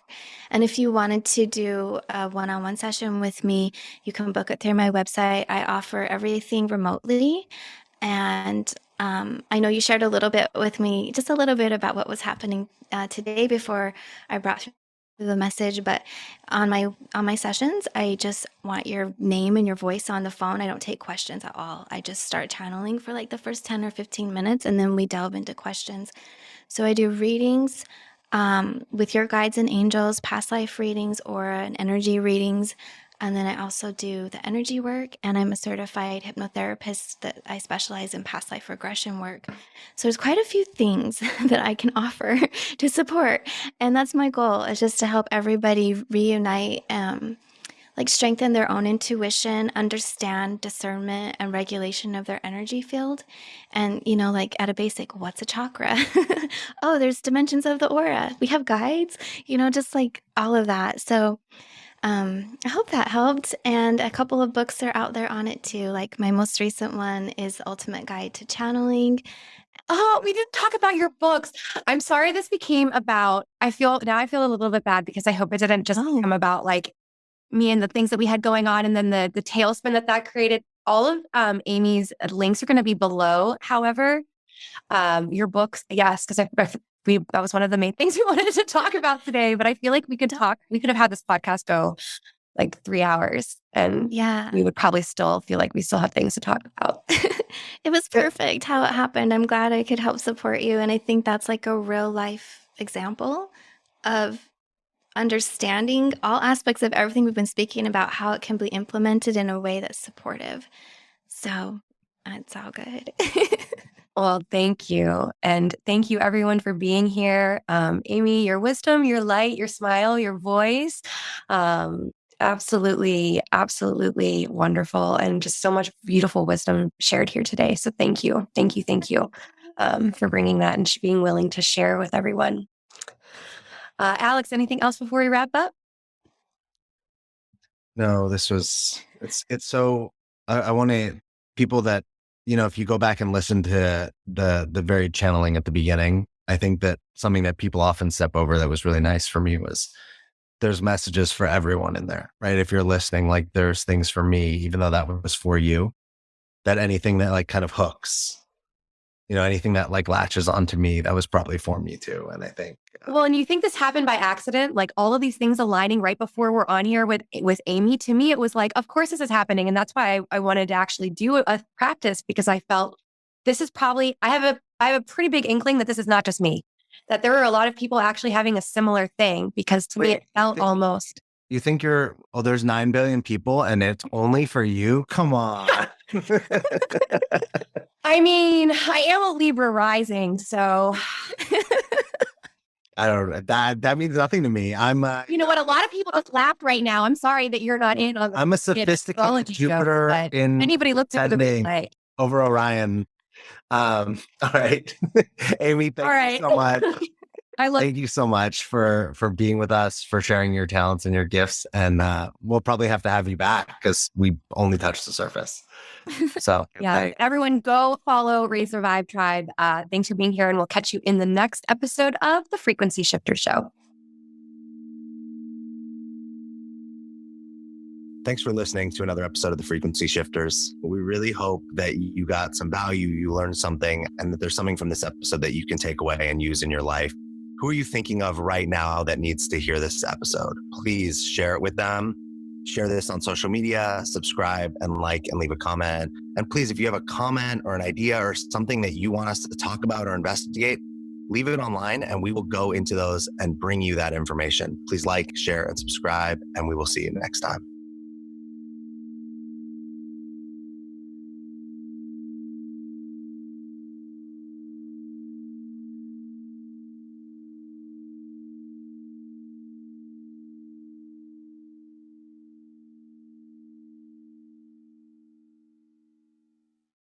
And if you wanted to do a one-on-one session with me, you can book it through my website. I offer everything remotely. And I know you shared a little bit with me, just a little bit about what was happening today before I brought through the message. But on my sessions, I just want your name and your voice on the phone. I don't take questions at all. I just start channeling for like the first 10 or 15 minutes, and then we delve into questions. So I do readings with your guides and angels, past life readings, or an energy readings. And then I also do the energy work, and I'm a certified hypnotherapist that I specialize in past life regression work. So there's quite a few things that I can offer to support. And that's my goal, is just to help everybody reunite, strengthen their own intuition, understand discernment and regulation of their energy field. And, at a basic, what's a chakra? Oh, there's dimensions of the aura. We have guides, just like all of that. So I hope that helped. And a couple of books are out there on it too. Like my most recent one is Ultimate Guide to Channeling. Oh, we didn't talk about your books. I'm sorry this became about, I feel a little bit bad because I hope it didn't just become about like me and the things that we had going on, and then the tailspin that created. All of Amy's links are going to be below. However, your books, yes, because that was one of the main things we wanted to talk about today. But I feel like we could have had this podcast go like 3 hours, and we would probably still feel like we still have things to talk about. It was perfect how it happened. I'm glad I could help support you. And I think that's like a real life example of understanding all aspects of everything we've been speaking about, how it can be implemented in a way that's supportive. So it's all good. Well, thank you. And thank you everyone for being here. Amy, your wisdom, your light, your smile, your voice, absolutely, absolutely wonderful. And just so much beautiful wisdom shared here today. So thank you. Thank you. Thank you for bringing that and being willing to share with everyone. Alex, anything else before we wrap up? No, it's so, I want to, people that, if you go back and listen to the very channeling at the beginning, I think that something that people often step over that was really nice for me was there's messages for everyone in there, right? If you're listening, like there's things for me, even though that was for you, that anything that like kind of hooks, anything that like latches onto me, that was probably for me too. And I think, well, and you think this happened by accident, like all of these things aligning right before we're on here with Amy. To me, it was like, of course this is happening. And that's why I wanted to actually do a practice, because I felt this is probably, I have a pretty big inkling that this is not just me, that there are a lot of people actually having a similar thing, because to me, it felt almost. You think there's 9 billion people and it's only for you? Come on. I mean, I am a Libra rising, so I don't know. That means nothing to me. I'm you know what? A lot of people just laughed right now. I'm sorry that you're not in on the I'm a sophisticated Jupiter in anybody looked at the replay over Orion. All right. Amy, thank you so much. Thank you so much for being with us, for sharing your talents and your gifts. And we'll probably have to have you back because we only touched the surface. So yeah, everyone go follow Raise Revive Tribe. Thanks for being here, and we'll catch you in the next episode of the Frequency Shifter Show. Thanks for listening to another episode of the Frequency Shifters. We really hope that you got some value, you learned something, and that there's something from this episode that you can take away and use in your life. Who are you thinking of right now that needs to hear this episode? Please share it with them. Share this on social media, subscribe and like and leave a comment. And please, if you have a comment or an idea or something that you want us to talk about or investigate, leave it online and we will go into those and bring you that information. Please like, share, and subscribe, and we will see you next time.